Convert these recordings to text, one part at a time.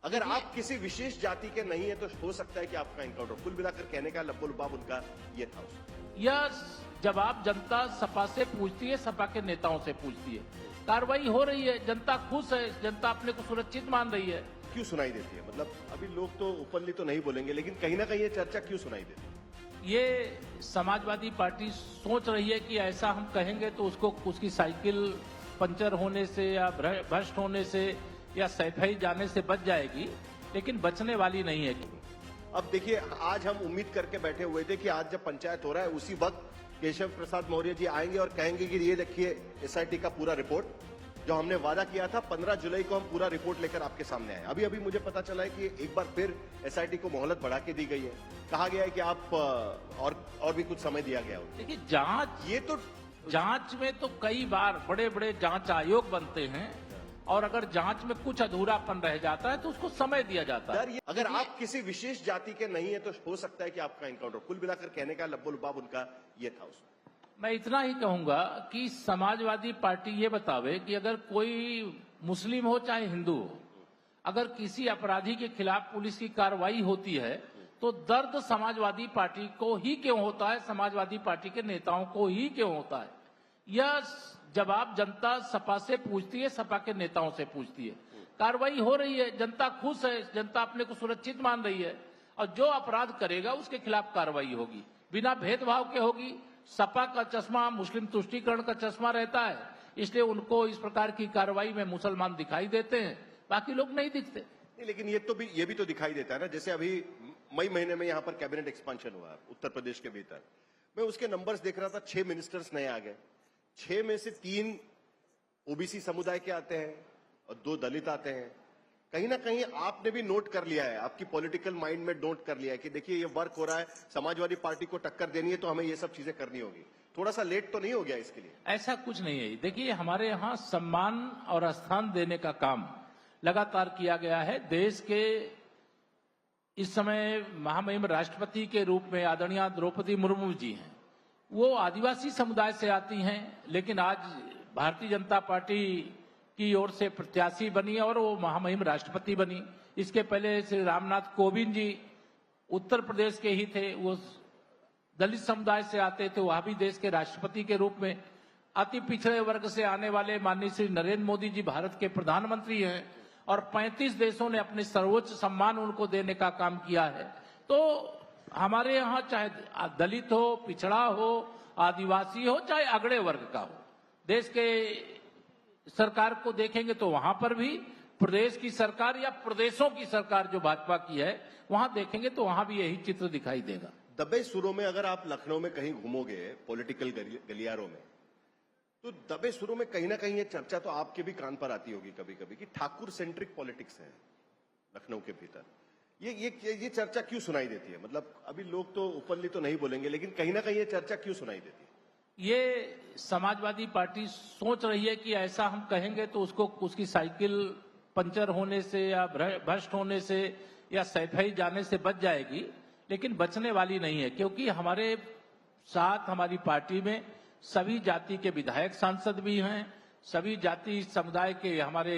अगर आप किसी विशेष जाति के नहीं है तो हो सकता है कि आपका एनकाउंटर, कुल मिलाकर कहने का लब्बो लुबाब उनका ये था। यह जवाब जनता सपा से पूछती है, सपा के नेताओं से पूछती है। कार्रवाई हो रही है, जनता खुश है, जनता अपने को सुरक्षित मान रही है। क्यों सुनाई देती है? मतलब अभी लोग तो ओपनली तो नहीं बोलेंगे, लेकिन कहीं ना कहीं ये चर्चा क्यों सुनाई देती है? ये समाजवादी पार्टी सोच रही है कि ऐसा हम कहेंगे तो उसकी साइकिल पंचर होने से या भ्रष्ट होने से या सैफई जाने से बच जाएगी, लेकिन बचने वाली नहीं है। अब देखिए, आज हम उम्मीद करके बैठे हुए थे कि आज जब पंचायत हो रहा है उसी वक्त केशव प्रसाद मौर्य जी आएंगे और कहेंगे कि ये देखिए एसआईटी का पूरा रिपोर्ट, जो हमने वादा किया था 15 जुलाई को हम पूरा रिपोर्ट लेकर आपके सामने आए। अभी मुझे पता चला है कि एक बार फिर एसआईटी को मोहलत बढ़ा के दी गई है। कहा गया है कि आप और भी कुछ समय दिया गया हो। देखिए, जांच में तो कई बार बड़े बड़े जांच आयोग बनते हैं और अगर जांच में कुछ अधूरापन रह जाता है तो उसको समय दिया जाता है। अगर आप किसी विशेष जाति के नहीं है तो हो सकता है कि आपका एनकाउंटर, कुल मिलाकर कहने का लब्बो लुबाब उनका ये था उसमें। मैं इतना ही कहूंगा कि समाजवादी पार्टी ये बतावे कि अगर कोई मुस्लिम हो चाहे हिंदू हो, अगर किसी अपराधी के खिलाफ पुलिस की कार्रवाई होती है तो दर्द समाजवादी पार्टी को ही क्यों होता है, समाजवादी पार्टी के नेताओं को ही क्यों होता है? यह जवाब जनता सपा से पूछती है, सपा के नेताओं से पूछती है। कार्रवाई हो रही है, जनता खुश है, जनता अपने को सुरक्षित मान रही है और जो अपराध करेगा उसके खिलाफ कार्रवाई होगी, बिना भेदभाव के होगी। सपा का चश्मा मुस्लिम तुष्टीकरण का चश्मा रहता है, इसलिए उनको इस प्रकार की कार्रवाई में मुसलमान दिखाई देते हैं, बाकी लोग नहीं दिखते। नहीं, लेकिन ये भी तो दिखाई देता है ना। जैसे अभी मई महीने में यहाँ पर कैबिनेट एक्सपांशन हुआ उत्तर प्रदेश के भीतर, मैं उसके नंबर्स देख रहा था, 6 मिनिस्टर्स नए आ गए। 6 में से 3 ओबीसी समुदाय के आते हैं और 2 दलित आते हैं। कहीं ना कहीं आपने भी नोट कर लिया है, आपकी पॉलिटिकल माइंड में नोट कर लिया है कि देखिए ये वर्क हो रहा है, समाजवादी पार्टी को टक्कर देनी है तो हमें ये सब चीजें करनी होगी। थोड़ा सा लेट तो नहीं हो गया इसके लिए? ऐसा कुछ नहीं है। देखिए, हमारे यहाँ सम्मान और स्थान देने का काम लगातार किया गया है। देश के इस समय महामहिम राष्ट्रपति के रूप में आदरणीय द्रौपदी मुर्मू जी हैं। वो आदिवासी समुदाय से आती हैं, लेकिन आज भारतीय जनता पार्टी की ओर से प्रत्याशी बनी और वो महामहिम राष्ट्रपति बनी। इसके पहले श्री रामनाथ कोविंद जी उत्तर प्रदेश के ही थे, वो दलित समुदाय से आते थे, वह भी देश के राष्ट्रपति के रूप में। अति पिछड़े वर्ग से आने वाले माननीय श्री नरेंद्र मोदी जी भारत के प्रधानमंत्री हैं और 35 देशों ने अपने सर्वोच्च सम्मान उनको देने का काम किया है। तो हमारे यहाँ चाहे दलित हो, पिछड़ा हो, आदिवासी हो, चाहे अगड़े वर्ग का हो, देश के सरकार को देखेंगे तो वहां पर भी प्रदेश की सरकार या प्रदेशों की सरकार जो भाजपा की है, वहां देखेंगे तो वहां भी यही चित्र दिखाई देगा। दबे सुरों में अगर आप लखनऊ में कहीं घूमोगे पॉलिटिकल गलियारों में, तो दबे सुरों में कहीं ना कहीं ये चर्चा तो आपके भी कान पर आती होगी कभी कभी कि ठाकुर सेंट्रिक पॉलिटिक्स है लखनऊ के भीतर। ये चर्चा क्यों सुनाई देती है? मतलब अभी लोग तो ओपनली तो नहीं बोलेंगे, लेकिन कहीं ना कहीं ये चर्चा क्यों सुनाई देती है? ये समाजवादी पार्टी सोच रही है कि ऐसा हम कहेंगे तो उसकी साइकिल पंचर होने से या भ्रष्ट होने से या सैफई जाने से बच जाएगी, लेकिन बचने वाली नहीं है। क्योंकि हमारे साथ हमारी पार्टी में सभी जाति के विधायक सांसद भी हैं, सभी जाति समुदाय के हमारे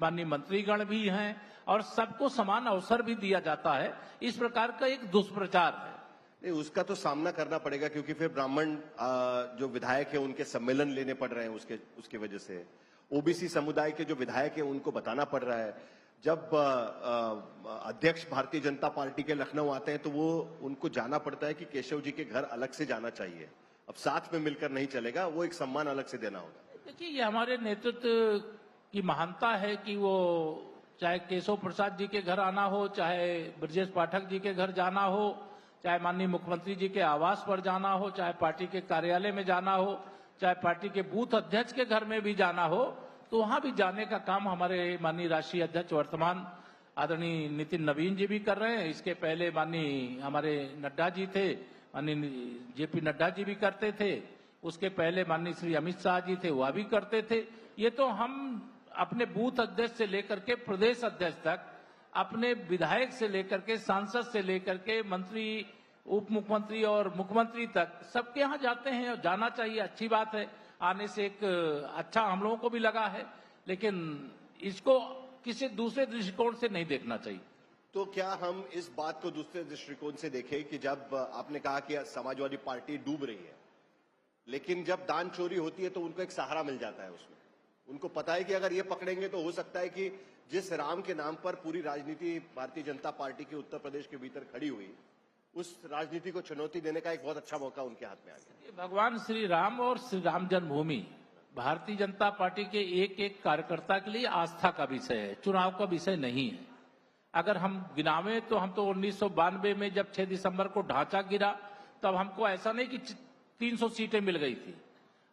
माननीय मंत्रीगण भी हैं और सबको समान अवसर भी दिया जाता है। इस प्रकार का एक दुष्प्रचार है। नहीं, उसका तो सामना करना पड़ेगा, क्योंकि फिर ब्राह्मण जो विधायक है उनके सम्मेलन लेने पड़ रहे हैं उसके वजह से। ओबीसी समुदाय के जो विधायक है उनको बताना पड़ रहा है। जब अध्यक्ष भारतीय जनता पार्टी के लखनऊ आते हैं तो वो उनको जाना पड़ता है कि केशव जी के घर अलग से जाना चाहिए, अब साथ में मिलकर नहीं चलेगा, वो एक सम्मान अलग से देना होगा। देखिए, ये हमारे नेतृत्व की महानता है कि वो चाहे केशव प्रसाद जी के घर आना हो, चाहे ब्रजेश पाठक जी के घर जाना हो, चाहे माननीय मुख्यमंत्री जी के आवास पर जाना हो, चाहे पार्टी के कार्यालय में जाना हो, चाहे पार्टी के बूथ अध्यक्ष के घर में भी जाना हो, तो वहां भी जाने का काम हमारे माननीय राष्ट्रीय अध्यक्ष वर्तमान आदरणीय नितिन नवीन जी भी कर रहे हैं। इसके पहले माननीय हमारे नड्डा जी थे, माननीय जेपी नड्डा जी भी करते थे। उसके पहले माननीय श्री अमित शाह जी थे, वह भी करते थे। ये तो हम अपने बूथ अध्यक्ष से लेकर के प्रदेश अध्यक्ष तक, अपने विधायक से लेकर के सांसद से लेकर के मंत्री, उप मुख्यमंत्री और मुख्यमंत्री तक सबके यहाँ जाते हैं और जाना चाहिए, अच्छी बात है। आने से एक अच्छा हम लोगों को भी लगा है, लेकिन इसको किसी दूसरे दृष्टिकोण से नहीं देखना चाहिए। तो क्या हम इस बात को दूसरे दृष्टिकोण से देखें कि जब आपने कहा कि समाजवादी पार्टी डूब रही है, लेकिन जब दान चोरी होती है तो उनको एक सहारा मिल जाता है उसमें। उनको पता है कि अगर ये पकड़ेंगे तो हो सकता है कि जिस राम के नाम पर पूरी राजनीति भारतीय जनता पार्टी की उत्तर प्रदेश के भीतर खड़ी हुई, उस राजनीति को चुनौती देने का एक बहुत अच्छा मौका उनके हाथ में आ गया। भगवान श्री राम और श्री राम जन्मभूमि भारतीय जनता पार्टी के एक एक कार्यकर्ता के लिए आस्था का विषय है, चुनाव का विषय नहीं है। अगर हम गिनावे तो हम तो 1992 में जब 6 दिसंबर को ढांचा गिरा तब हमको ऐसा नहीं कि 300 सीटें मिल गई थी,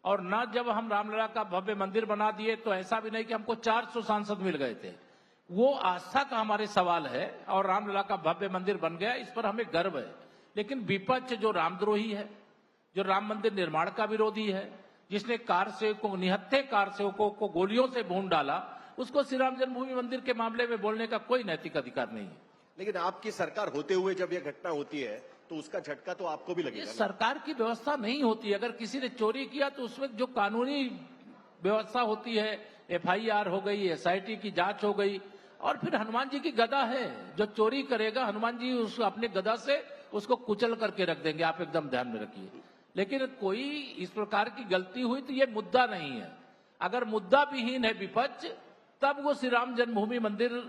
और न जब हम रामलला का भव्य मंदिर बना दिए तो ऐसा भी नहीं कि हमको 400 सांसद मिल गए थे। वो आस्था का हमारे सवाल है और रामलला का भव्य मंदिर बन गया, इस पर हमें गर्व है। लेकिन विपक्ष जो रामद्रोही है, जो राम मंदिर निर्माण का विरोधी है, जिसने कार सेवकों, निहत्थे कार सेवकों को गोलियों से भून डाला, उसको श्री राम जन्मभूमि मंदिर के मामले में बोलने का कोई नैतिक अधिकार नहीं है। लेकिन आपकी सरकार होते हुए जब यह घटना होती है तो उसका झटका तो आपको भी लगेगा। सरकार की व्यवस्था नहीं होती। अगर किसी ने चोरी किया तो उसमें जो कानूनी व्यवस्था होती है, FIR हो गई, SIT की जांच हो गई, और फिर हनुमान जी की गदा है, जो चोरी करेगा हनुमान जी उस अपने गदा से उसको कुचल करके रख देंगे। आप एकदम ध्यान में रखिए। लेकिन कोई इस प्रकार की गलती हुई तो ये मुद्दा नहीं है। अगर मुद्दा विहीन है विपक्ष, तब वो श्री राम जन्मभूमि मंदिर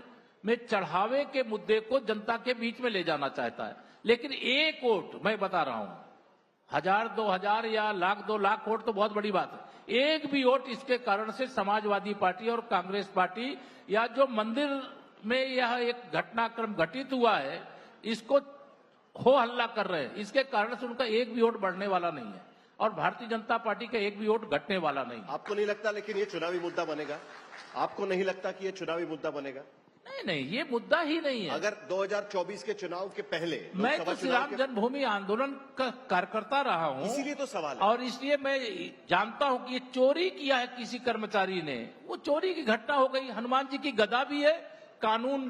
में चढ़ावे के मुद्दे को जनता के बीच में ले जाना चाहता है। लेकिन एक वोट, मैं बता रहा हूं, 1000, 2000 या लाख 2 लाख वोट तो बहुत बड़ी बात है। एक भी वोट इसके कारण से समाजवादी पार्टी और कांग्रेस पार्टी या जो मंदिर में यह एक घटनाक्रम घटित हुआ है, इसको हो हल्ला कर रहे हैं, इसके कारण से उनका एक भी वोट बढ़ने वाला नहीं है और भारतीय जनता पार्टी का एक भी वोट घटने वाला नहीं। आपको नहीं लगता लेकिन ये चुनावी मुद्दा बनेगा? आपको नहीं लगता कि ये चुनावी मुद्दा बनेगा? नहीं, ये मुद्दा ही नहीं है। अगर 2024 के चुनाव के पहले मैं तो श्री राम जन्मभूमि आंदोलन का कार्यकर्ता रहा हूं, इसीलिए तो सवाल है। और इसलिए मैं जानता हूं कि ये चोरी किया है किसी कर्मचारी ने, वो चोरी की घटना हो गई। हनुमान जी की गदा भी है, कानून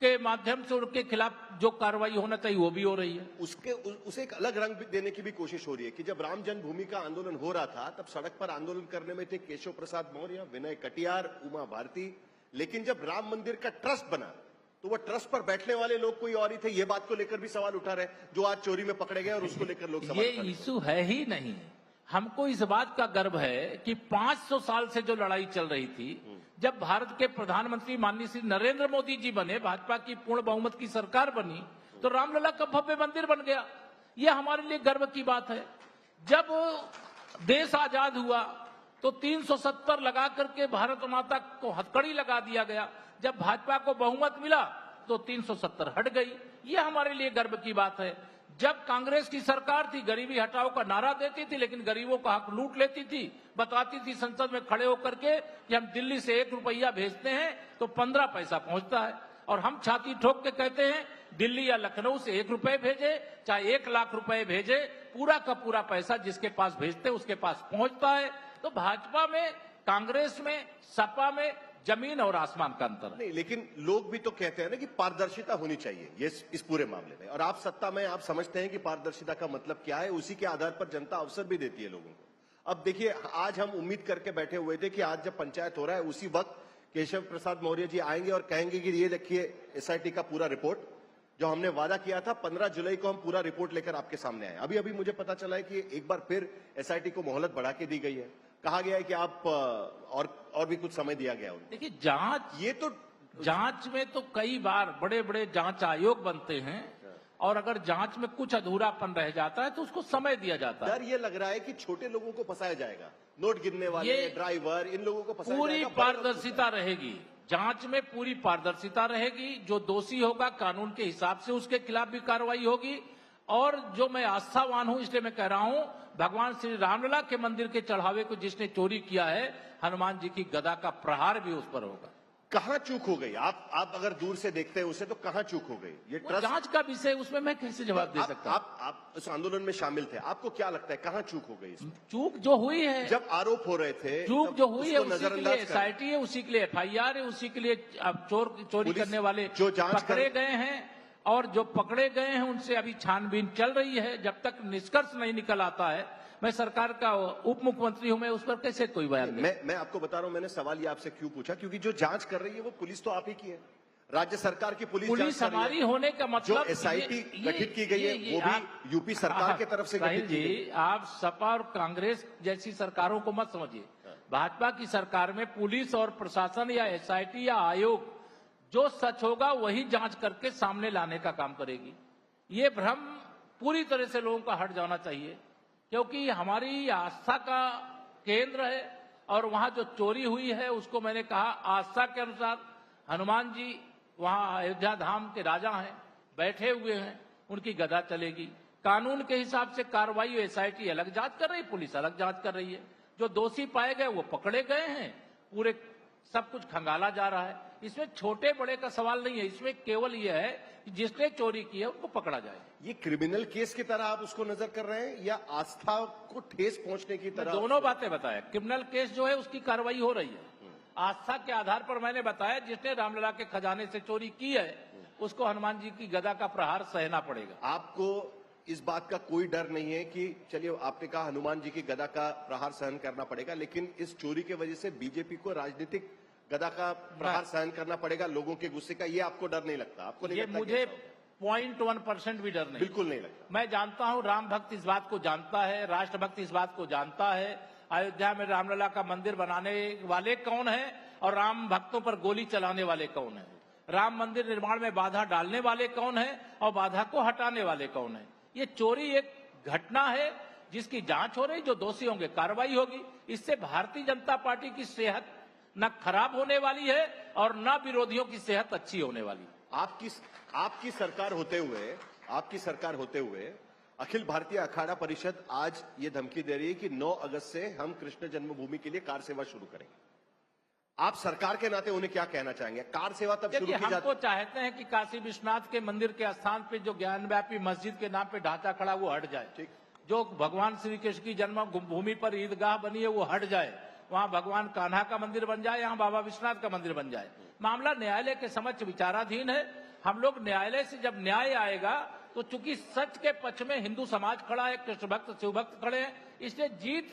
के माध्यम से उनके खिलाफ जो कार्रवाई होना चाहिए वो भी हो रही है। उसे एक अलग रंग देने की भी कोशिश हो रही है कि जब राम जन्मभूमि का आंदोलन हो रहा था तब सड़क पर आंदोलन करने में थे केशव प्रसाद मौर्य, विनय कटियार, उमा भारती, लेकिन जब राम मंदिर का ट्रस्ट बना तो वो ट्रस्ट पर बैठने वाले लोग कोई और ही थे। ये बात को लेकर भी सवाल उठा रहे जो आज चोरी में पकड़े गए और उसको लेकर लोग सवाल ये इशू है ही नहीं। हमको इस बात का गर्व है कि 500 साल से जो लड़ाई चल रही थी, जब भारत के प्रधानमंत्री माननीय श्री नरेंद्र मोदी जी बने, भाजपा की पूर्ण बहुमत की सरकार बनी, तो रामलला का भव्य मंदिर बन गया। ये हमारे लिए गर्व की बात है। जब देश आजाद हुआ तो 370 लगा करके भारत माता को हथकड़ी लगा दिया गया। जब भाजपा को बहुमत मिला तो 370 हट गई। ये हमारे लिए गर्व की बात है। जब कांग्रेस की सरकार थी, गरीबी हटाओ का नारा देती थी, लेकिन गरीबों का हक लूट लेती थी। बताती थी संसद में खड़े होकर के कि हम दिल्ली से 1 रुपया भेजते हैं तो 15 पैसा पहुंचता है, और हम छाती ठोक के कहते हैं दिल्ली या लखनऊ से 1 रुपए भेजे, चाहे 1 लाख रुपए भेजे, पूरा का पूरा पैसा जिसके पास भेजते उसके पास पहुंचता है। तो भाजपा में, कांग्रेस में, सपा में जमीन और आसमान का अंतर है। नहीं, लेकिन लोग भी तो कहते हैं ना कि पारदर्शिता होनी चाहिए ये इस पूरे मामले में, और आप सत्ता में, आप समझते हैं कि पारदर्शिता का मतलब क्या है। उसी के आधार पर जनता अवसर भी देती है लोगों को। अब देखिए, आज हम उम्मीद करके बैठे हुए थे कि आज जब पंचायत हो रहा है उसी वक्त केशव प्रसाद मौर्य जी आएंगे और कहेंगे कि ये देखिए SIT का पूरा रिपोर्ट, जो हमने वादा किया था 15 जुलाई को हम पूरा रिपोर्ट लेकर आपके सामने आए। अभी अभी मुझे पता चला है कि एक बार फिर SIT को मोहलत बढ़ा के दी गई है। कहा गया है कि आप और भी कुछ समय दिया गया उनको। देखिए, जांच में तो कई बार बड़े बड़े जांच आयोग बनते हैं, और अगर जांच में कुछ अधूरापन रह जाता है तो उसको समय दिया जाता है। डर ये लग रहा है कि छोटे लोगों को फंसाया जाएगा, नोट गिनने वाले, ड्राइवर, इन लोगों को फंसाया पूरी जाएगा। पारदर्शिता रहेगी, जांच में पूरी पारदर्शिता रहेगी। जो दोषी होगा कानून के हिसाब से उसके खिलाफ भी कार्रवाई होगी। और जो मैं आस्थावान हूं, इसलिए मैं कह रहा हूं, भगवान श्री रामलला के मंदिर के चढ़ावे को जिसने चोरी किया है, हनुमान जी की गदा का प्रहार भी उस पर होगा। कहां चूक हो गई? आप अगर दूर से देखते हैं उसे, तो कहां चूक हो गई? ये ट्रस्ट जांच का विषय, उसमें मैं कैसे जवाब दे सकता हूं? आप उस आंदोलन में शामिल थे, आपको क्या लगता है कहां चूक हो गई? चूक जो हुई है, जब आरोप हो रहे थे, चूक जो हुई है, उसी के लिए नजरअंदाज SIT है, उसी के लिए FIR है, उसी के लिए अब चोरी करने वाले जो जांच पकड़े गए हैं, और जो पकड़े गए हैं उनसे अभी छानबीन चल रही है। जब तक निष्कर्ष नहीं निकल आता है, मैं सरकार का उप मुख्यमंत्री हूं, मैं उस पर कैसे कोई बयान दूं? मैं आपको बता रहा हूं, मैंने सवाल ये आपसे क्यों पूछा, क्योंकि जो जांच कर रही है वो पुलिस तो आप ही की है, राज्य सरकार की पुलिस पुलिस जांच कर रही हमारी है। होने का जो मतलब एसआईटी गठित की गई है वो भी यूपी सरकार की तरफ से गठित की गई है। आप सपा और कांग्रेस जैसी सरकारों को मत समझिए। भाजपा की सरकार में पुलिस और प्रशासन या एसआईटी या आयोग जो सच होगा वही जांच करके सामने लाने का काम करेगी। ये भ्रम पूरी तरह से लोगों का हट जाना चाहिए, क्योंकि हमारी आस्था का केंद्र है और वहां जो चोरी हुई है उसको मैंने कहा आस्था के अनुसार हनुमान जी वहां अयोध्या धाम के राजा हैं, बैठे हुए हैं, उनकी गदा चलेगी। कानून के हिसाब से कार्रवाई एसआईटी अलग जांच कर रही है, पुलिस अलग जांच कर रही है। जो दोषी पाए गए वो पकड़े गए हैं, पूरे सब कुछ खंगाला जा रहा है। इसमें छोटे बड़े का सवाल नहीं है, इसमें केवल यह है कि जिसने चोरी की है उनको पकड़ा जाए। ये क्रिमिनल केस की तरह आप उसको नजर कर रहे हैं या आस्था को ठेस पहुंचने की तरह? दोनों बातें बताया। क्रिमिनल केस जो है उसकी कार्रवाई हो रही है। आस्था के आधार पर मैंने बताया जिसने रामलला के खजाने से चोरी की है उसको हनुमान जी की गदा का प्रहार सहना पड़ेगा। आपको इस बात का कोई डर नहीं है कि चलिए आपने कहा हनुमान जी की गदा का प्रहार सहन करना पड़ेगा, लेकिन इस चोरी की वजह से बीजेपी को राजनीतिक गदा का प्रहार सहन करना पड़ेगा लोगों के गुस्से का, ये आपको डर नहीं लगता? आपको नहीं ये लगता? मुझे 0.1% भी डर नहीं, बिल्कुल नहीं लगता। मैं जानता हूं राम भक्त इस बात को जानता है, राष्ट्र भक्त इस बात को जानता है। अयोध्या में रामलला का मंदिर बनाने वाले कौन है और राम भक्तों पर गोली चलाने वाले कौन है? राम मंदिर निर्माण में बाधा डालने वाले कौन है और बाधा को हटाने वाले कौन है? ये चोरी एक घटना है जिसकी जांच हो रही, जो दोषी होंगे कार्रवाई होगी। इससे भारतीय जनता पार्टी की सेहत न खराब होने वाली है और न विरोधियों की सेहत अच्छी होने वाली। आपकी सरकार होते हुए अखिल भारतीय अखाड़ा परिषद आज ये धमकी दे रही है कि 9 अगस्त से हम कृष्ण जन्मभूमि के लिए कार सेवा शुरू करेंगे। आप सरकार के नाते उन्हें क्या कहना चाहेंगे? कार सेवा तब शुरू की जाती है। हमको चाहते हैं कि काशी विश्वनाथ के मंदिर के स्थान पे जो ज्ञानव्यापी मस्जिद के नाम पे ढांचा खड़ा वो हट जाए। ठीक। जो भगवान श्री कृष्ण की जन्मभूमि पर ईदगाह बनी है वो हट जाए, वहां भगवान कान्हा का मंदिर बन जाए, यहाँ बाबा विश्वनाथ का मंदिर बन जाए। मामला न्यायालय के समक्ष विचाराधीन है। हम लोग न्यायालय से जब न्याय आएगा तो चूंकि सच के पक्ष में हिंदू समाज खड़ा है, कृष्ण भक्त शिव भक्त खड़े हैं, इसलिए जीत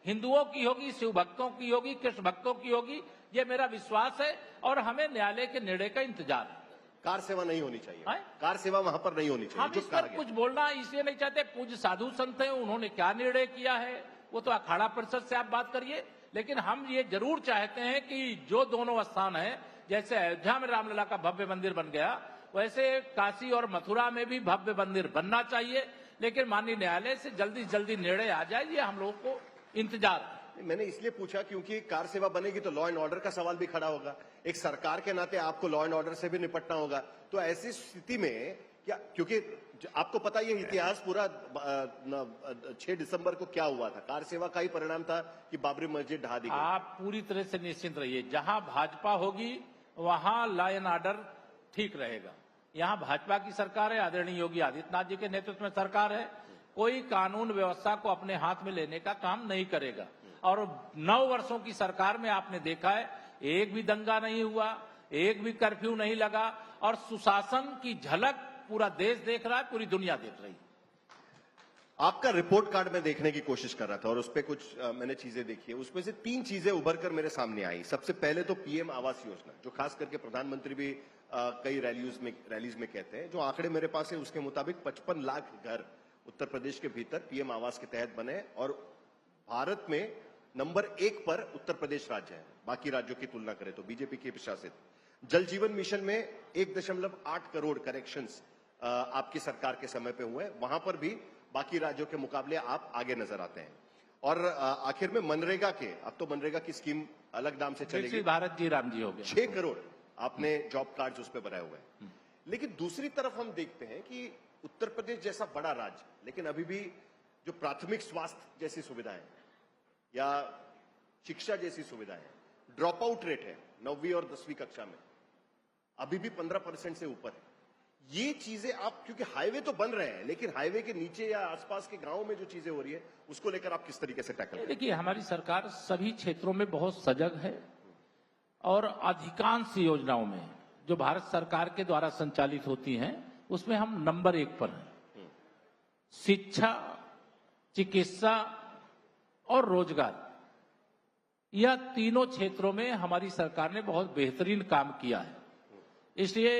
हिंदुओं की होगी, शिव भक्तों की होगी, कृष्ण भक्तों की होगी, ये मेरा विश्वास है और हमें न्यायालय के निर्णय का इंतजार है। कार सेवा नहीं होनी चाहिए है? कार सेवा वहां पर नहीं होनी चाहिए। हम इस पर कुछ बोलना इसलिए नहीं चाहते, पूज्य साधु संत हैं, उन्होंने क्या निर्णय किया है वो तो अखाड़ा परिषद से आप बात करिए, लेकिन हम ये जरूर चाहते हैं कि जो दोनों स्थान है, जैसे अयोध्या में रामलला का भव्य मंदिर बन गया वैसे काशी और मथुरा में भी भव्य मंदिर बनना चाहिए, लेकिन माननीय न्यायालय से जल्दी से जल्दी निर्णय आ जाए, ये हम लोगों को इंतजार है। मैंने इसलिए पूछा क्योंकि कार सेवा बनेगी तो लॉ एंड ऑर्डर का सवाल भी खड़ा होगा। एक सरकार के नाते आपको लॉ एंड ऑर्डर से भी निपटना होगा। तो ऐसी स्थिति में क्या, क्योंकि आपको पता ये इतिहास पूरा 6 दिसंबर को क्या हुआ था, कार सेवा का ही परिणाम था कि बाबरी मस्जिद ढहा दी गई। आप पूरी तरह से निश्चिंत रहिए, जहां भाजपा होगी वहां लॉ एंड ऑर्डर ठीक रहेगा। यहां भाजपा की सरकार है, आदरणीय योगी आदित्यनाथ जी के नेतृत्व में सरकार है, कोई कानून व्यवस्था को अपने हाथ में लेने का काम नहीं करेगा। और 9 वर्षों की सरकार में आपने देखा है एक भी दंगा नहीं हुआ, एक भी कर्फ्यू नहीं लगा और सुशासन की झलक पूरा देश देख रहा है, पूरी दुनिया देख रही है। आपका रिपोर्ट कार्ड में देखने की कोशिश कर रहा था और उस पर कुछ मैंने चीजें देखी है, उसमें से 3 चीजें उभर कर मेरे सामने आई। सबसे पहले तो पीएम आवास योजना, जो खास करके प्रधानमंत्री भी कई रैलीज में कहते हैं। जो आंकड़े मेरे पास है उसके मुताबिक 55 लाख घर उत्तर प्रदेश के भीतर पीएम आवास के तहत बने और भारत में नंबर 1 पर उत्तर प्रदेश राज्य है, बाकी राज्यों की तुलना करें तो बीजेपी के प्रशासित। जल जीवन मिशन में 1.8 करोड़ कनेक्शंस आपकी सरकार के समय पे हुए, वहां पर भी बाकी राज्यों के मुकाबले आप आगे नजर आते हैं। और आखिर में मनरेगा के, अब तो मनरेगा की स्कीम अलग नाम से चलेगी, भारत जी राम जी हो गए, 6 करोड़ आपने जॉब कार्ड्स उस पर बनाए हुए हैं। लेकिन दूसरी तरफ हम देखते हैं कि उत्तर प्रदेश जैसा बड़ा राज्य, लेकिन अभी भी जो प्राथमिक स्वास्थ्य जैसी सुविधाएं या शिक्षा जैसी सुविधाएं, ड्रॉप आउट रेट है 9वीं और 10वीं कक्षा में अभी भी 15% से ऊपर है। ये चीजें आप, क्योंकि हाईवे तो बन रहे हैं लेकिन हाईवे के नीचे या आसपास के गांव में जो चीजें हो रही है उसको लेकर आप किस तरीके से टैकल करें? देखिए, हमारी सरकार सभी क्षेत्रों में बहुत सजग है और अधिकांश योजनाओं में जो भारत सरकार के द्वारा संचालित होती हैं उसमें हम नंबर 1 पर हैं। शिक्षा, चिकित्सा, और रोजगार, यह तीनों क्षेत्रों में हमारी सरकार ने बहुत बेहतरीन काम किया है। इसलिए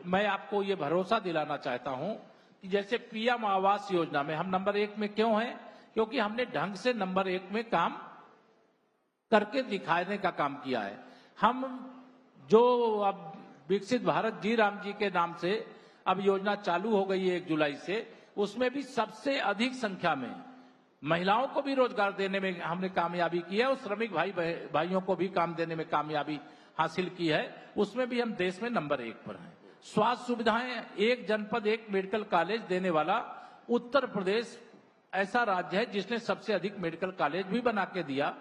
मैं आपको ये भरोसा दिलाना चाहता हूं कि जैसे पीएम आवास योजना में हम नंबर 1 में क्यों हैं, क्योंकि हमने ढंग से नंबर 1 में काम करके दिखाने का काम किया है। हम जो अब विकसित भारत जी राम जी के नाम से अब योजना चालू हो गई है 1 जुलाई से, उसमें भी सबसे अधिक संख्या में महिलाओं को भी रोजगार देने में हमने कामयाबी की है और श्रमिक भाइयों को भी काम देने में कामयाबी हासिल की है। उसमें भी हम देश में नंबर 1 पर हैं। स्वास्थ्य सुविधाएं, एक जनपद एक मेडिकल कॉलेज देने वाला उत्तर प्रदेश ऐसा राज्य है जिसने सबसे अधिक मेडिकल कॉलेज भी बना के दिया।